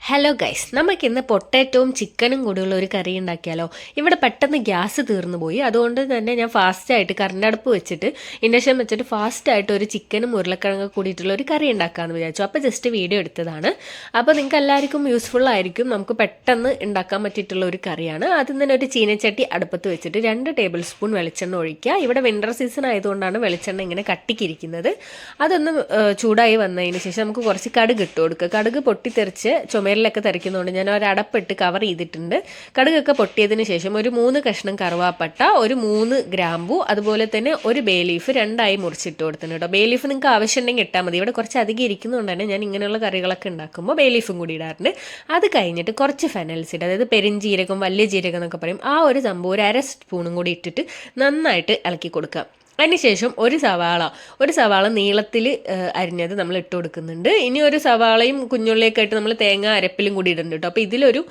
Hello guys, നമുക്കിന്ന് പൊട്ടാറ്റോയും ചിക്കനും കൂടിയുള്ള ഒരു കറി ഉണ്ടാക്കിയാലോ. ഇവിടെ പെട്ടെന്ന് ഗ്യാസ് തീർന്നു പോയി. അതുകൊണ്ട് തന്നെ ഞാൻ ഫാസ്റ്റായിട്ട് കറണ്ട് അടുപ്പ് വെച്ചിട്ട് ഇൻഡക്ഷൻ വെച്ചിട്ട് ഫാസ്റ്റായിട്ട് ഒരു ചിക്കനും ഉരുളക്കിഴങ്ങും കൂടിയിട്ടുള്ള ഒരു കറി ഉണ്ടാക്കാമെന്ന് വിചാരിച്ചു. അപ്പോൾ ജസ്റ്റ് വീഡിയോ എടുത്തതാണ്. അപ്പോൾ നിങ്ങൾക്ക് എല്ലാവർക്കും യൂസ്ഫുൾ ആയിരിക്കും. നമുക്ക് പെട്ടെന്ന് ഉണ്ടാക്കാൻ പറ്റിയിട്ടുള്ള ഒരു കറിയാണ്. ആദ്യം തന്നെ ഒരു ചീനച്ചട്ടി അടുപ്പത്ത് വെച്ചിട്ട് 2 ടേബിൾ സ്പൂൺ വെളിച്ചെണ്ണ ഒഴിക്കുക. ഇവിടെ വിൻ്റർ സീസൺ ആയതുകൊണ്ടാണ് വെളിച്ചെണ്ണ ഇങ്ങനെ കട്ടിക്കിരിക്കുന്നത്. അതൊന്ന് ചൂടായി വന്നതിന് ശേഷം നമുക്ക് കുറച്ച് കടുക് ഇട്ട് കൊടുക്കുക. കടുക് പൊട്ടിത്തെറിച്ച് ചുമരിലൊക്കെ തെറിക്കുന്നതുകൊണ്ട് ഞാൻ ഒരു അടപ്പിട്ട് കവർ ചെയ്തിട്ടുണ്ട്. കടുകൊക്കെ പൊട്ടിയതിന് ശേഷം ഒരു 3 കഷ്ണം കറുവാപ്പട്ട, ഒരു 3 ഗ്രാമ്പു, അതുപോലെ തന്നെ ഒരു ബേ ലീഫ് 2ആയി മുറിച്ചിട്ട് കൊടുത്തിട്ടുണ്ട് കേട്ടോ. ബേ ലീഫ് നിങ്ങൾക്ക് ആവശ്യമുണ്ടെങ്കിൽ ഇട്ടാൽ മതി. ഇവിടെ കുറച്ച് അധികം ഇരിക്കുന്നതുകൊണ്ട് തന്നെ ഞാൻ ഇങ്ങനെയുള്ള കറികളൊക്കെ ഉണ്ടാക്കുമ്പോൾ ബേ ലീഫും കൂടി ഇടാറുണ്ട്. അത് കഴിഞ്ഞിട്ട് കുറച്ച് ഫെനൽസ് ഇട്ട്, അതായത് പെരിഞ്ജീരകം, വലിയ ജീരകം എന്നൊക്കെ പറയും, ആ ഒരു സംഭവം ഒരു 1/2 സ്പൂണും കൂടി ഇട്ടിട്ട് നന്നായിട്ട് ഇളക്കി കൊടുക്കുക. അതിനുശേഷം ഒരു സവാള നീളത്തിൽ അരിഞ്ഞത് നമ്മൾ ഇട്ട് കൊടുക്കുന്നുണ്ട്. ഇനി ഒരു സവാളയും കുഞ്ഞുള്ളിയൊക്കെ ആയിട്ട് നമ്മൾ തേങ്ങ അരപ്പിലും കൂടി ഇടുന്നുണ്ട് കേട്ടോ. അപ്പോൾ ഇതിലൊരു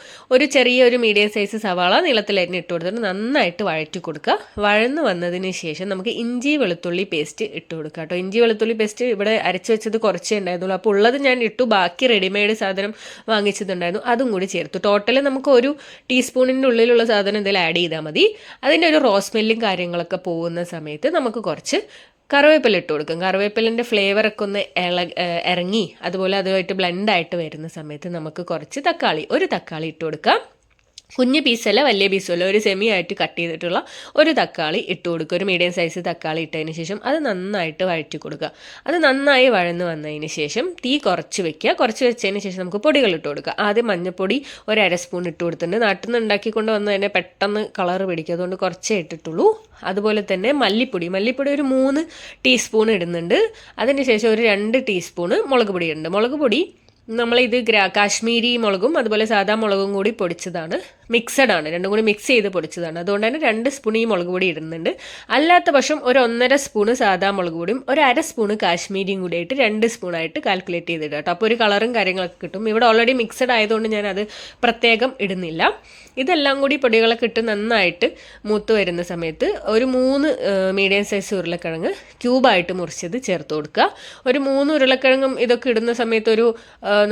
ചെറിയൊരു മീഡിയം സൈസ് സവാള നീളത്തിൽ അരിഞ്ഞ് ഇട്ട് കൊടുത്തിട്ട് നന്നായിട്ട് വഴറ്റി കൊടുക്കുക. വഴന്ന് വന്നതിന് ശേഷം നമുക്ക് ഇഞ്ചി വെളുത്തുള്ളി പേസ്റ്റ് ഇട്ട് കൊടുക്കുക കേട്ടോ. ഇഞ്ചി വെളുത്തുള്ളി പേസ്റ്റ് ഇവിടെ അരച്ച് വെച്ചത് കുറച്ചേ ഉണ്ടായിരുന്നുള്ളൂ. അപ്പോൾ ഉള്ളത് ഞാൻ ഇട്ടു. ബാക്കി റെഡിമെയ്ഡ് സാധനം വാങ്ങിച്ചതുണ്ടായിരുന്നു, അതും കൂടി ചേർത്തു. ടോട്ടൽ നമുക്ക് 1 ടീസ്പൂണിൻ്റെ ഉള്ളിലുള്ള സാധനം എന്തെങ്കിലും ആഡ് ചെയ്താൽ മതി. അതിൻ്റെ ഒരു റോസ് സ്മെല്ലും കാര്യങ്ങളൊക്കെ പോകുന്ന സമയത്ത് നമുക്ക് കുറച്ച് കറിവേപ്പില ഇട്ട് കൊടുക്കും. കറിവേപ്പിലിൻ്റെ ഫ്ലേവറൊക്കെ ഒന്ന് ഇറങ്ങി അതുപോലെ അതുമായിട്ട് ബ്ലെൻഡായിട്ട് വരുന്ന സമയത്ത് നമുക്ക് കുറച്ച് ഒരു തക്കാളി ഇട്ട് കൊടുക്കാം. കുഞ്ഞ് പീസല്ല വലിയ പീസല്ല, ഒരു സെമി ആയിട്ട് കട്ട് ചെയ്തിട്ടുള്ള ഒരു തക്കാളി ഇട്ട് കൊടുക്കുക. ഒരു മീഡിയം സൈസ് തക്കാളി ഇട്ടതിന് ശേഷം അത് നന്നായിട്ട് വഴറ്റി കൊടുക്കുക. അത് നന്നായി വഴന്ന് വന്നതിന് ശേഷം തീ കുറച്ച് വെക്കുക. കുറച്ച് വെച്ചതിന് ശേഷം നമുക്ക് പൊടികൾ ഇട്ട് കൊടുക്കുക. ആദ്യം മഞ്ഞൾപ്പൊടി ഒരു 1/2 സ്പൂൺ ഇട്ട് കൊടുത്തിട്ടുണ്ട്. നാട്ടിൽ നിന്ന് ഉണ്ടാക്കിക്കൊണ്ട് വന്ന് തന്നെ പെട്ടെന്ന് കളർ പിടിക്കുക, അതുകൊണ്ട് കുറച്ചേ ഇട്ടിട്ടുള്ളൂ. അതുപോലെ തന്നെ മല്ലിപ്പൊടി ഒരു 3 ടീസ്പൂൺ ഇടുന്നുണ്ട്. അതിന് ശേഷം ഒരു 2 ടീസ്പൂണ് മുളക് പൊടി ഉണ്ട്. മുളക് പൊടി നമ്മളിത് കാശ്മീരി മുളകും അതുപോലെ സാധാ മുളകും കൂടി പൊടിച്ചതാണ്, മിക്സഡ് ആണ്, രണ്ടും കൂടി മിക്സ് ചെയ്ത് പൊടിച്ചതാണ്. അതുകൊണ്ട് തന്നെ 2 സ്പൂൺ ഈ മുളക് പൊടി ഇടുന്നുണ്ട്. അല്ലാത്ത പക്ഷം ഒരു 1.5 സ്പൂണ് സാധാ മുളക് പൊടിയും ഒരു 1/2 സ്പൂണ് കാശ്മീരിയും കൂടി ആയിട്ട് 2 സ്പൂണായിട്ട് കാൽക്കുലേറ്റ് ചെയ്തിട്ട് കേട്ടോ. അപ്പോൾ ഒരു കളറും കാര്യങ്ങളൊക്കെ കിട്ടും. ഇവിടെ ഓൾറെഡി മിക്സഡ് ആയതുകൊണ്ട് ഞാനത് പ്രത്യേകം ഇടുന്നില്ല. ഇതെല്ലാം കൂടി പൊടികളൊക്കെ ഇട്ട് നന്നായിട്ട് മൂത്ത് വരുന്ന സമയത്ത് ഒരു 3 മീഡിയം സൈസ് ഉരുളക്കിഴങ്ങ് ക്യൂബായിട്ട് മുറിച്ചത് ചേർത്ത് കൊടുക്കുക. ഒരു 3 ഉരുളക്കിഴങ്ങും ഇതൊക്കെ ഇടുന്ന സമയത്ത്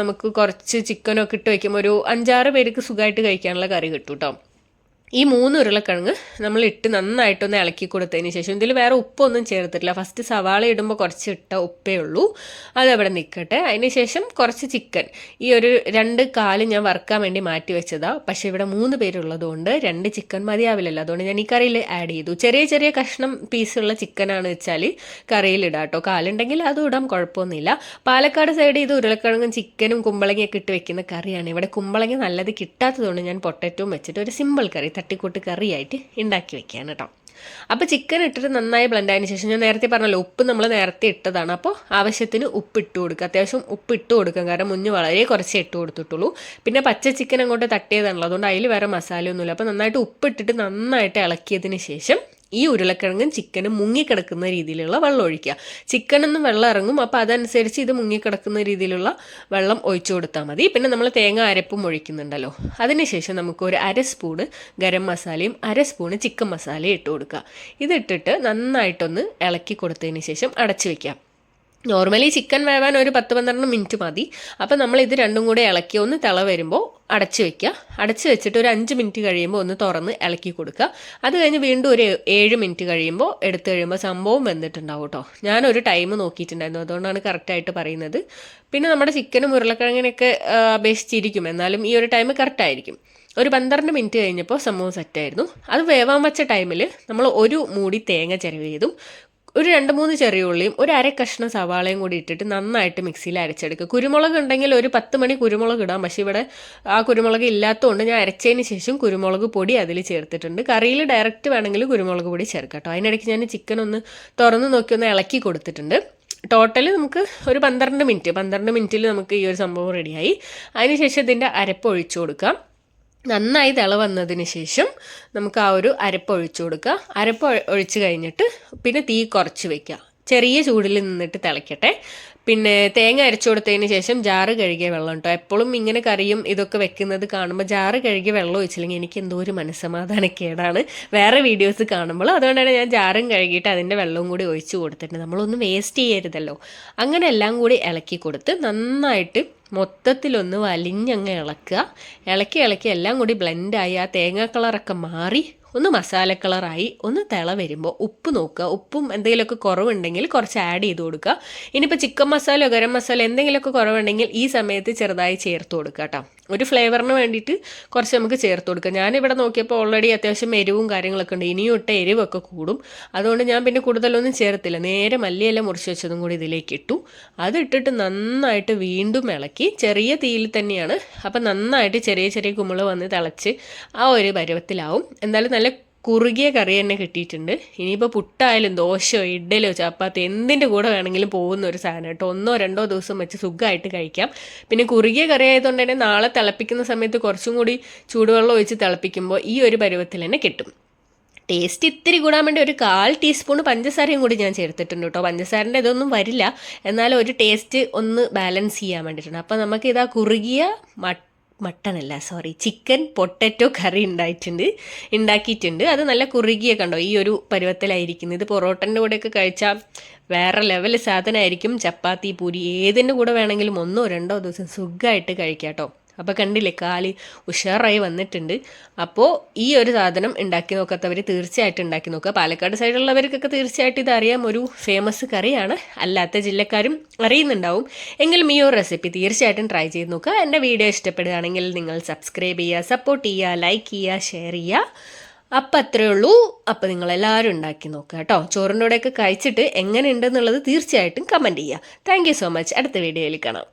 നമുക്ക് കുറച്ച് ചിക്കനൊക്കെ ഇട്ട് വയ്ക്കുമ്പോൾ ഒരു 5-6 പേർക്ക് സുഖമായിട്ട് കഴിക്കാനുള്ള കറി കിട്ടും കേട്ടോ. ഈ 3 ഉരുളക്കിഴങ്ങ് നമ്മൾ ഇട്ട് നന്നായിട്ടൊന്ന് ഇളക്കി കൊടുത്തതിന് ശേഷം ഇതിൽ വേറെ ഉപ്പൊന്നും ചേർത്തിട്ടില്ല. ഫസ്റ്റ് സവാള ഇടുമ്പോൾ കുറച്ച് ഇട്ട ഉപ്പേ ഉള്ളൂ, അതവിടെ നിൽക്കട്ടെ. അതിന് ശേഷം കുറച്ച് ചിക്കൻ, ഈ ഒരു 2 കാല് ഞാൻ വറുക്കാൻ വേണ്ടി മാറ്റി വെച്ചതാണ്. പക്ഷേ ഇവിടെ 3 പേരുള്ളതുകൊണ്ട് 2 ചിക്കൻ മതിയാവില്ലല്ലോ, അതുകൊണ്ട് ഞാൻ ഈ കറിയിൽ ആഡ് ചെയ്തു. ചെറിയ കഷ്ണം പീസുള്ള ചിക്കനാണ് വെച്ചാൽ കറിയിലിടാം കേട്ടോ. കാലുണ്ടെങ്കിൽ അതും ഇടാം, കുഴപ്പമൊന്നുമില്ല. പാലക്കാട് സൈഡ് ഇത് ഉരുളക്കിഴങ്ങും ചിക്കനും കുമ്പളങ്ങയൊക്കെ ഇട്ട് വെക്കുന്ന കറിയാണ്. ഇവിടെ കുമ്പളങ്ങ നല്ലത് കിട്ടാത്തതുകൊണ്ട് ഞാൻ പൊട്ടാറ്റോയും വെച്ചിട്ട് ഒരു സിമ്പിൾ കറി, തട്ടിക്കൂട്ട് കറിയായിട്ട് ഉണ്ടാക്കി വെക്കുകയാണ് കേട്ടോ. അപ്പോൾ ചിക്കൻ ഇട്ടിട്ട് നന്നായി ബ്ലെൻഡ് ആയതിനു ശേഷം ഞാൻ നേരത്തെ പറഞ്ഞല്ലോ, ഉപ്പ് നമ്മൾ നേരത്തെ ഇട്ടതാണ്. അപ്പോൾ ആവശ്യത്തിന് ഉപ്പ് ഇട്ട് കൊടുക്കുക. അത്യാവശ്യം ഉപ്പ് ഇട്ട് കൊടുക്കാം, കാരണം മുന്നേ വളരെ കുറച്ചേ ഇട്ട് കൊടുത്തിട്ടുള്ളൂ. പിന്നെ പച്ച ചിക്കൻ അങ്ങോട്ട് തട്ടിയതാണല്ലോ, അതുകൊണ്ട് അതിൽ വേറെ മസാലയൊന്നുമില്ല. അപ്പോൾ നന്നായിട്ട് ഉപ്പ് ഇട്ടിട്ട് നന്നായിട്ട് ഇളക്കിയതിന് ശേഷം ഈ ഉരുളക്കിഴങ്ങും ചിക്കനും മുങ്ങിക്കിടക്കുന്ന രീതിയിലുള്ള വെള്ളം ഒഴിക്കുക. ചിക്കനൊന്നും വെള്ളം ഇറങ്ങും, അപ്പോൾ അതനുസരിച്ച് ഇത് മുങ്ങിക്കിടക്കുന്ന രീതിയിലുള്ള വെള്ളം ഒഴിച്ചു കൊടുത്താൽ മതി. പിന്നെ നമ്മൾ തേങ്ങ അരപ്പും ഒഴിക്കുന്നുണ്ടല്ലോ. അതിനുശേഷം നമുക്ക് ഒരു 1/2 സ്പൂണ് ഗരം മസാലയും 1/2 സ്പൂണ് ചിക്കൻ മസാലയും ഇട്ട് കൊടുക്കുക. ഇതിട്ടിട്ട് നന്നായിട്ടൊന്ന് ഇളക്കി കൊടുത്തതിന് ശേഷം അടച്ചു വയ്ക്കാം. നോർമലി ചിക്കൻ വേവാൻ ഒരു 10-12 മിനിറ്റ് മതി. അപ്പോൾ നമ്മൾ ഇത് രണ്ടും കൂടെ ഇളക്കി ഒന്ന് തിള വരുമ്പോൾ അടച്ചു വയ്ക്കുക. അടച്ചു വെച്ചിട്ട് ഒരു 5 മിനിറ്റ് കഴിയുമ്പോൾ ഒന്ന് തുറന്ന് ഇളക്കി കൊടുക്കുക. അത് കഴിഞ്ഞ് വീണ്ടും ഒരു 7 മിനിറ്റ് കഴിയുമ്പോൾ എടുത്തു കഴിയുമ്പോൾ സംഭവം വെന്തിട്ടുണ്ടാവും കേട്ടോ. ഞാനൊരു ടൈം നോക്കിയിട്ടുണ്ടായിരുന്നു, അതുകൊണ്ടാണ് കറക്റ്റായിട്ട് പറയുന്നത്. പിന്നെ നമ്മുടെ ചിക്കനും ഉരുളക്കിഴങ്ങിനൊക്കെ അപേക്ഷിച്ചിരിക്കും, എന്നാലും ഈ ഒരു ടൈം കറക്റ്റായിരിക്കും. ഒരു 12 മിനിറ്റ് കഴിഞ്ഞപ്പോൾ സംഭവം സെറ്റായിരുന്നു. അത് വേവാൻ വെച്ച ടൈമിൽ നമ്മൾ ഒരു മൂടി തേങ്ങ ചിരവിയതും ഒരു 2-3 ചെറിയ ഉള്ളിയും ഒരു 1/2 കഷ്ണം സവാളയും കൂടി ഇട്ടിട്ട് നന്നായിട്ട് മിക്സിയിൽ അരച്ചെടുക്കുക. കുരുമുളക് ഉണ്ടെങ്കിൽ ഒരു 10 മണി കുരുമുളക് ഇടാം, പക്ഷേ ഇവിടെ ആ കുരുമുളക് ഇല്ലാത്തതുകൊണ്ട് ഞാൻ അരച്ചതിന് ശേഷം കുരുമുളക് പൊടി അതിൽ ചേർത്തിട്ടുണ്ട്. കറിയിൽ ഡയറക്റ്റ് വേണമെങ്കിൽ കുരുമുളക് പൊടി ചേർക്കാം കേട്ടോ. അതിനിടയ്ക്ക് ഞാൻ ചിക്കൻ ഒന്ന് തുറന്ന് നോക്കി ഒന്ന് ഇളക്കി കൊടുത്തിട്ടുണ്ട്. ടോട്ടൽ നമുക്ക് ഒരു 12 മിനിറ്റിൽ നമുക്ക് ഈ ഒരു സംഭവം റെഡിയായി. അതിനുശേഷം ഇതിൻ്റെ അരപ്പ് ഒഴിച്ചു കൊടുക്കാം. നന്നായി തിള വന്നതിന് ശേഷം നമുക്ക് ആ ഒരു അരപ്പ് ഒഴിച്ചു കൊടുക്കുക. അരപ്പ് ഒഴിച്ച് കഴിഞ്ഞിട്ട് പിന്നെ തീ കുറച്ച് വയ്ക്കുക. ചെറിയ ചൂടിൽ നിന്നിട്ട് തിളയ്ക്കട്ടെ. പിന്നെ തേങ്ങ അരച്ചു കൊടുത്തതിന് ശേഷം ജാറ് കഴുകിയ വെള്ളം കേട്ടോ. എപ്പോഴും ഇങ്ങനെ കറിയും ഇതൊക്കെ വെക്കുന്നത് കാണുമ്പോൾ ജാറ് കഴുകിയ വെള്ളം ഒഴിച്ചില്ലെങ്കിൽ എനിക്ക് എന്തോ ഒരു മനസ്സമാധാനക്കേടാണ് വേറെ വീഡിയോസ് കാണുമ്പോൾ. അതുകൊണ്ടാണ് ഞാൻ ജാറും കഴുകിയിട്ട് അതിൻ്റെ വെള്ളവും കൂടി ഒഴിച്ചു കൊടുത്തിട്ടുണ്ട്. നമ്മളൊന്നും വേസ്റ്റ് ചെയ്യരുതല്ലോ. അങ്ങനെ എല്ലാം കൂടി ഇളക്കി കൊടുത്ത് നന്നായിട്ട് മൊത്തത്തിലൊന്ന് വലിഞ്ഞങ്ങ് ഇളക്കുക. ഇളക്കി ഇളക്കി എല്ലാം കൂടി ബ്ലെൻഡായി ആ തേങ്ങാ കളറൊക്കെ മാറി ഒന്ന് മസാല കളറായി ഒന്ന് തിള വരുമ്പോൾ ഉപ്പ് നോക്കുക. ഉപ്പും എന്തെങ്കിലുമൊക്കെ കുറവുണ്ടെങ്കിൽ കുറച്ച് ആഡ് ചെയ്ത് കൊടുക്കുക. ഇനിയിപ്പോൾ ചിക്കൻ മസാലയോ ഗരം മസാല എന്തെങ്കിലുമൊക്കെ കുറവുണ്ടെങ്കിൽ ഈ സമയത്ത് ചെറുതായി ചേർത്ത് കൊടുക്കുക കേട്ടോ. ഒരു ഫ്ലേവറിന് വേണ്ടിയിട്ട് കുറച്ച് നമുക്ക് ചേർത്ത് കൊടുക്കുക. ഞാനിവിടെ നോക്കിയപ്പോൾ ഓൾറെഡി അത്യാവശ്യം എരിവും കാര്യങ്ങളൊക്കെ ഉണ്ട്. ഇനിയും ഇട്ട എരിവൊക്കെ കൂടും. അതുകൊണ്ട് ഞാൻ പിന്നെ കൂടുതലൊന്നും ചേർത്തില്ല. നേരെ മല്ലിയെല്ലാം മുറിച്ച് വെച്ചതും കൂടി ഇതിലേക്ക് ഇട്ടു. അതിട്ടിട്ട് നന്നായിട്ട് വീണ്ടും ഇളക്കി. ചെറിയ തീയിൽ തന്നെയാണ്. അപ്പം നന്നായിട്ട് ചെറിയ ചെറിയ കുമിള വന്ന് തിളച്ച് ആ ഒരു പരുവത്തിലാവും. എന്തായാലും നല്ല കുറുകിയ കറി തന്നെ കിട്ടിയിട്ടുണ്ട്. ഇനിയിപ്പോൾ പുട്ടായാലും ദോശയോ ഇഡ്ഡലിയോ ചപ്പാത്തി എന്തിൻ്റെ കൂടെ വേണമെങ്കിലും പോകുന്ന ഒരു സാധനം കേട്ടോ. 1-2 ദിവസം വെച്ച് സുഖമായിട്ട് കഴിക്കാം. പിന്നെ കുറുകിയ കറി ആയതുകൊണ്ട് തന്നെ നാളെ തിളപ്പിക്കുന്ന സമയത്ത് കുറച്ചും കൂടി ചൂടുവെള്ളം ഒഴിച്ച് തിളപ്പിക്കുമ്പോൾ ഈ ഒരു പരുവത്തിൽ തന്നെ കിട്ടും. ടേസ്റ്റ് ഇത്തിരി കൂടാൻ വേണ്ടി ഒരു 1/4 ടീസ്പൂൺ പഞ്ചസാരയും കൂടി ഞാൻ ചേർത്തിട്ടുണ്ട് കേട്ടോ. പഞ്ചസാരൻ്റെ ഇതൊന്നും വരില്ല, എന്നാലും ഒരു ടേസ്റ്റ് ഒന്ന് ബാലൻസ് ചെയ്യാൻ വേണ്ടിയിട്ടുണ്ട്. അപ്പോൾ നമുക്ക് ഇതാ കുറുകിയ ചിക്കൻ പൊട്ടറ്റോ കറി ഉണ്ടാക്കിയിട്ടുണ്ട്. അത് നല്ല കുറുകിയ കണ്ടോ ഈ ഒരു പരുവത്തിലായിരിക്കുന്നത്. ഇത് പൊറോട്ടൻ്റെ കൂടെയൊക്കെ കഴിച്ചാൽ വേറെ ലെവൽ സാധനമായിരിക്കും. ചപ്പാത്തി പൂരി ഏതിൻ്റെ കൂടെ വേണമെങ്കിലും 1-2 ദിവസം സുഖമായിട്ട് കഴിക്കാം കേട്ടോ. അപ്പോൾ കണ്ടില്ലേ കാല് ഉഷാറായി വന്നിട്ടുണ്ട്. അപ്പോൾ ഈ ഒരു സാധനം ഉണ്ടാക്കി നോക്കാത്തവർ തീർച്ചയായിട്ടും ഉണ്ടാക്കി നോക്കുക. പാലക്കാട് സൈഡുള്ളവർക്കൊക്കെ തീർച്ചയായിട്ടും ഇതറിയാം, ഒരു ഫേമസ് കറിയാണ്. അല്ലാത്ത ജില്ലക്കാരും അറിയുന്നുണ്ടാവും. എങ്കിലും ഈ ഒരു റെസിപ്പി തീർച്ചയായിട്ടും ട്രൈ ചെയ്ത് നോക്കുക. എൻ്റെ വീഡിയോ ഇഷ്ടപ്പെടുകയാണെങ്കിൽ നിങ്ങൾ സബ്സ്ക്രൈബ് ചെയ്യുക, സപ്പോർട്ട് ചെയ്യുക, ലൈക്ക് ചെയ്യുക, ഷെയർ ചെയ്യുക. അപ്പം അത്രയേ ഉള്ളൂ. അപ്പം നിങ്ങളെല്ലാവരും ഉണ്ടാക്കി നോക്കുക കേട്ടോ. ചോറിൻ്റെ കൂടെയൊക്കെ കഴിച്ചിട്ട് എങ്ങനെ ഉണ്ടെന്നുള്ളത് തീർച്ചയായിട്ടും കമൻറ്റ് ചെയ്യുക. Thank you so much. അടുത്ത വീഡിയോയിൽ കാണാം.